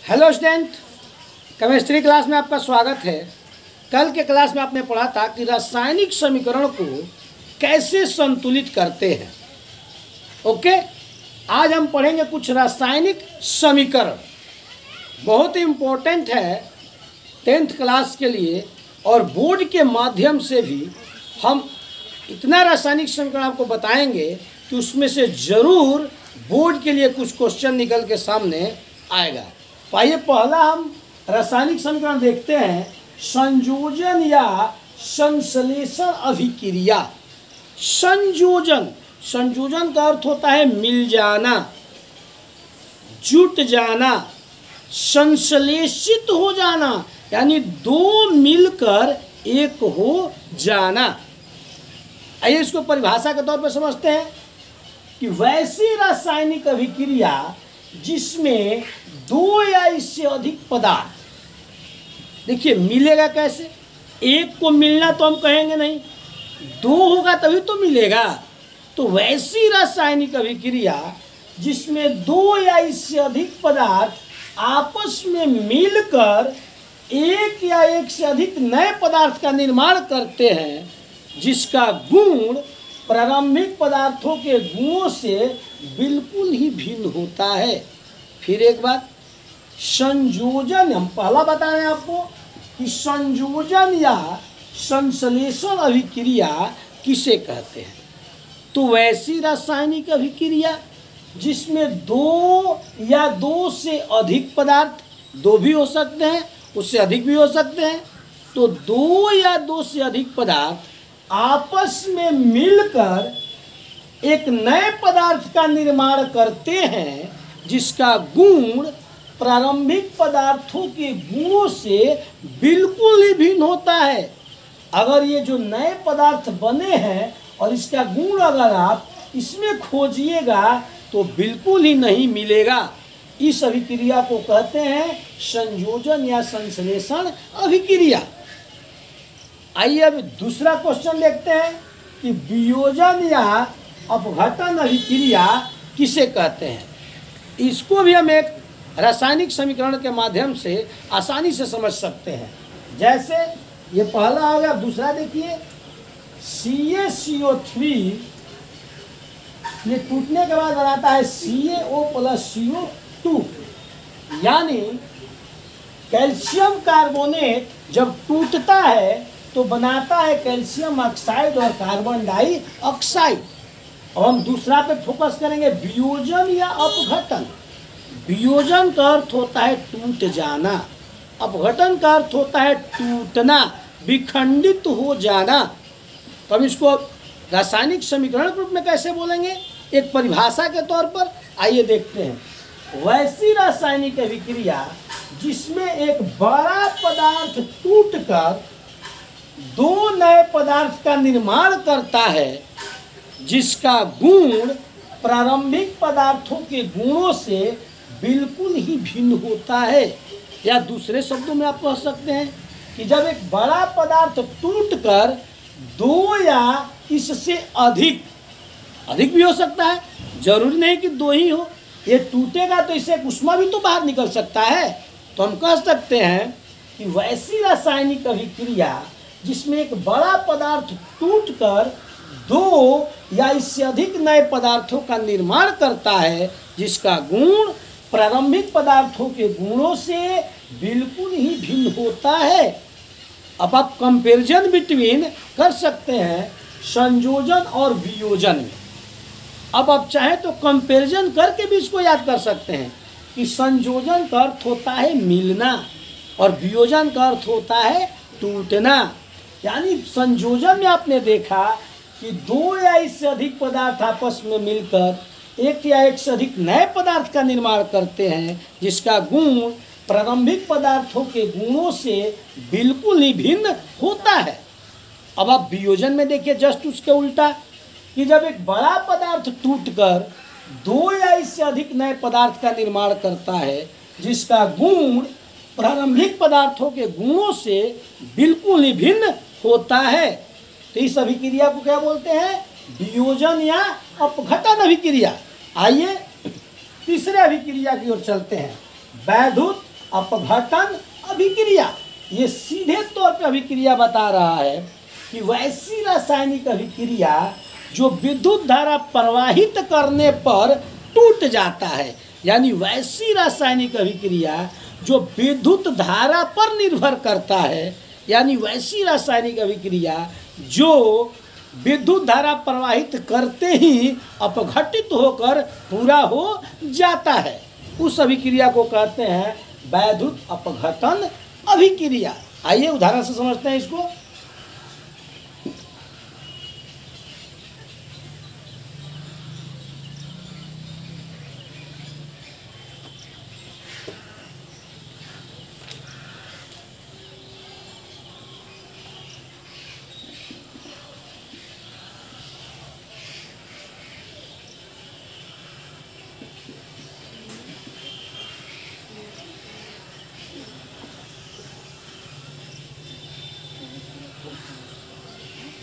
Hello student, chemistry class में आपका स्वागत है। कल के क्लास में आपने पढ़ा था कि रासायनिक समीकरण को कैसे संतुलित करते हैं। ओके, आज हम पढ़ेंगे कुछ रासायनिक समीकरण, बहुत ही इम्पोर्टेंट है 10th क्लास के लिए, और बोर्ड के माध्यम से भी हम इतना रासायनिक समीकरण आपको बताएंगे कि उसमें से ज़रूर बोर्ड के लिए कुछ क्वेश्चन निकल के सामने आएगा। तो आइए पहला हम रासायनिक समीकरण देखते हैं, संयोजन या संश्लेषण अभिक्रिया। संयोजन, संयोजन का अर्थ होता है मिल जाना, जुट जाना, संश्लेषित हो जाना, यानी दो मिलकर एक हो जाना। आइए इसको परिभाषा के तौर पर समझते हैं कि वैसी रासायनिक अभिक्रिया जिसमें दो या इससे अधिक पदार्थ, देखिए मिलेगा कैसे, एक को मिलना तो हम कहेंगे नहीं, दो होगा तभी तो मिलेगा। तो वैसी रासायनिक अभिक्रिया जिसमें दो या इससे अधिक पदार्थ आपस में मिलकर एक या एक से अधिक नए पदार्थ का निर्माण करते हैं, जिसका गुण प्रारंभिक पदार्थों के गुणों से बिल्कुल ही भिन्न होता है। फिर एक बात, संयोजन, हम पहला बता रहे हैं आपको कि संयोजन या संश्लेषण अभिक्रिया किसे कहते हैं। तो वैसी रासायनिक अभिक्रिया जिसमें दो या दो से अधिक पदार्थ, दो भी हो सकते हैं, उससे अधिक भी हो सकते हैं, तो दो या दो से अधिक पदार्थ आपस में मिलकर एक नए पदार्थ का निर्माण करते हैं, जिसका गुण प्रारंभिक पदार्थों के गुणों से बिल्कुल ही भिन्न होता है। अगर ये जो नए पदार्थ बने हैं और इसका गुण अगर आप इसमें खोजिएगा तो बिल्कुल ही नहीं मिलेगा। इस अभिक्रिया को कहते हैं संयोजन या संश्लेषण अभिक्रिया। आइए अब दूसरा क्वेश्चन देखते हैं कि वियोजन या अपघटन अभिक्रिया किसे कहते हैं। इसको भी हम एक रासायनिक समीकरण के माध्यम से आसानी से समझ सकते हैं। जैसे ये पहला हो गया, दूसरा देखिए CaCO3, ये टूटने के बाद बनाता है CaO + CO2, यानी कैल्शियम कार्बोनेट जब टूटता है तो बनाता है कैल्शियम ऑक्साइड और कार्बन डाइऑक्साइड। अब हम दूसरा पे फोकस करेंगे, वियोजन या अपघटन। वियोजन का अर्थ होता है टूट जाना, अपघटन का अर्थ होता है टूटना, विखंडित हो जाना। तो हम इसको रासायनिक समीकरण के रूप में कैसे बोलेंगे, एक परिभाषा के तौर पर आइए देखते हैं। वैसी रासायनिक अभिक्रिया जिसमें एक बड़ा पदार्थ टूटकर दो नए पदार्थ का निर्माण करता है, जिसका गुण प्रारंभिक पदार्थों के गुणों से बिल्कुल ही भिन्न होता है। या दूसरे शब्दों में आप कह सकते हैं कि जब एक बड़ा पदार्थ टूटकर दो या इससे अधिक भी हो सकता है, जरूरी नहीं कि दो ही हो, ये टूटेगा तो इससे ऊष्मा भी तो बाहर निकल सकता है। तो हम कह सकते हैं कि वैसी रासायनिक अभिक्रिया जिसमें एक बड़ा पदार्थ टूटकर दो या इससे अधिक नए पदार्थों का निर्माण करता है, जिसका गुण प्रारंभिक पदार्थों के गुणों से बिल्कुल ही भिन्न होता है। अब आप कंपैरिजन बिटवीन कर सकते हैं संयोजन और वियोजन में। अब आप चाहें तो कंपैरिजन करके भी इसको याद कर सकते हैं कि संयोजन का अर्थ होता है मिलना और वियोजन का अर्थ होता है टूटना। यानी संयोजन में आपने देखा कि दो या इससे अधिक पदार्थ आपस में मिलकर एक या एक से अधिक नए पदार्थ का निर्माण करते हैं, जिसका गुण प्रारंभिक पदार्थों के गुणों से बिल्कुल ही भिन्न होता है। अब आप वियोजन में देखिए जस्ट उसके उल्टा, कि जब एक बड़ा पदार्थ टूटकर दो या इससे अधिक नए पदार्थ का निर्माण करता है, जिसका गुण प्रारंभिक पदार्थों के गुणों से बिल्कुल ही भिन्न होता है, तो इस अभिक्रिया को क्या बोलते हैं, वियोजन या अपघटन अभिक्रिया। आइए तीसरे अभिक्रिया की ओर चलते हैं, वैद्युत अपघटन अभिक्रिया। ये सीधे तौर पे अभिक्रिया बता रहा है कि वैसी रासायनिक अभिक्रिया जो विद्युत धारा प्रवाहित करने पर टूट जाता है, यानी वैसी रासायनिक अभिक्रिया जो विद्युत धारा पर निर्भर करता है, यानी वैसी रासायनिक अभिक्रिया जो विद्युत धारा प्रवाहित करते ही अपघटित होकर पूरा हो जाता है, उस अभिक्रिया को कहते हैं वैद्युत अपघटन अभिक्रिया। आइए उदाहरण से समझते हैं इसको।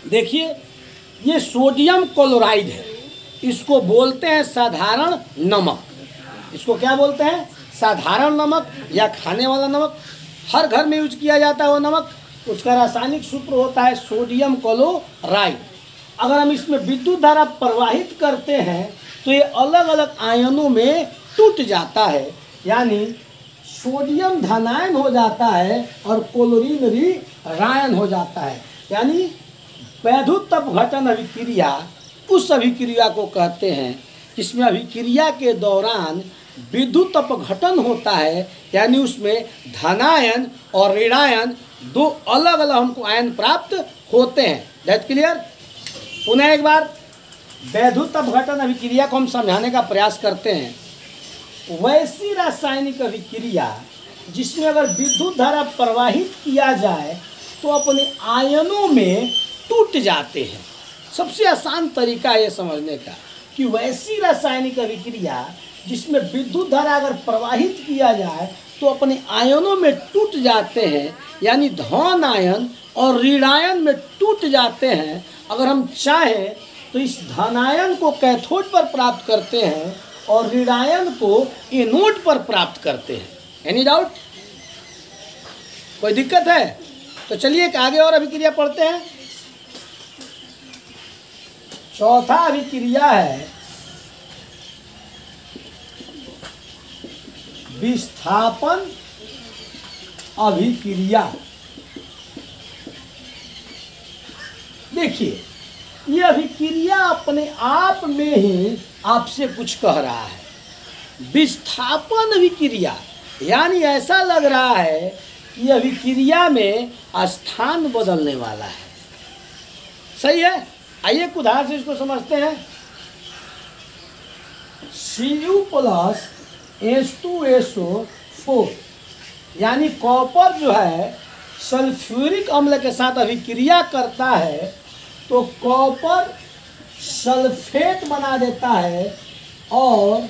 देखिए, ये सोडियम क्लोराइड है, इसको बोलते हैं साधारण नमक। इसको क्या बोलते हैं? साधारण नमक या खाने वाला नमक। हर घर में यूज किया जाता है वो नमक। उसका रासायनिक सूत्र होता है सोडियम क्लोराइड। अगर हम इसमें विद्युत धारा प्रवाहित करते हैं तो ये अलग अलग आयनों में टूट जाता है, यानी सोडियम धनायन हो जाता है और क्लोरीन ऋणायन हो जाता है। यानी वैद्युत अपघटन अभिक्रिया उस अभिक्रिया को कहते हैं जिसमें अभिक्रिया के दौरान विद्युत अपघटन होता है, यानी उसमें धनायन और ऋणायन दो अलग अलग हमको आयन प्राप्त होते हैं। That clear? पुनः एक बार वैद्युत अपघटन अभिक्रिया को हम समझाने का प्रयास करते हैं। वैसी रासायनिक अभिक्रिया जिसमें अगर विद्युत धारा प्रवाहित किया जाए तो अपने आयनों में टूट जाते हैं। सबसे आसान तरीका है ये समझने का कि वैसी रासायनिक अभिक्रिया जिसमें विद्युत धारा अगर प्रवाहित किया जाए तो अपने आयनों में टूट जाते हैं, यानी धन आयन और ऋणायन में टूट जाते हैं। अगर हम चाहें तो इस धनायन को कैथोड पर प्राप्त करते हैं और ऋणायन को एनोड पर प्राप्त करते हैं। Any doubt? कोई दिक्कत है? तो चलिए एक आगे और अभिक्रिया पढ़ते हैं। चौथा अभिक्रिया है विस्थापन अभिक्रिया। देखिए, यह अभिक्रिया अपने आप में ही आपसे कुछ कह रहा है। विस्थापन अभिक्रिया यानी ऐसा लग रहा है कि अभिक्रिया में स्थान बदलने वाला है। सही है? आइए एक उदाहरण से इसको समझते हैं। Cu प्लस H2SO4 यानी कॉपर जो है सल्फ्यूरिक अम्ल के साथ अभिक्रिया करता है तो कॉपर सल्फेट बना देता है और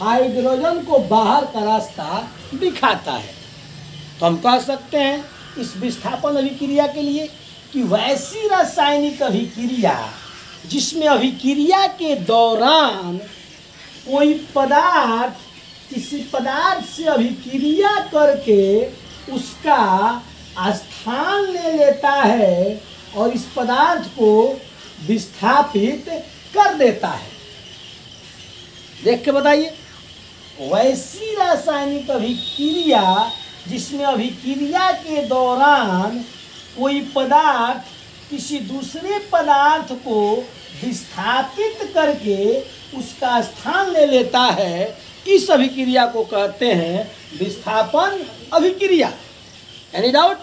हाइड्रोजन को बाहर का रास्ता दिखाता है। तो हम कह सकते हैं इस विस्थापन अभिक्रिया के लिए कि वैसी रासायनिक अभिक्रिया जिसमें अभिक्रिया के दौरान कोई पदार्थ किसी पदार्थ से अभिक्रिया करके उसका स्थान ले लेता है और इस पदार्थ को विस्थापित कर देता है। देख के बताइए, वैसी रासायनिक अभिक्रिया जिसमें अभिक्रिया के दौरान कोई पदार्थ किसी दूसरे पदार्थ को विस्थापित करके उसका स्थान ले लेता है, इस अभिक्रिया को कहते हैं विस्थापन अभिक्रिया। Any doubt?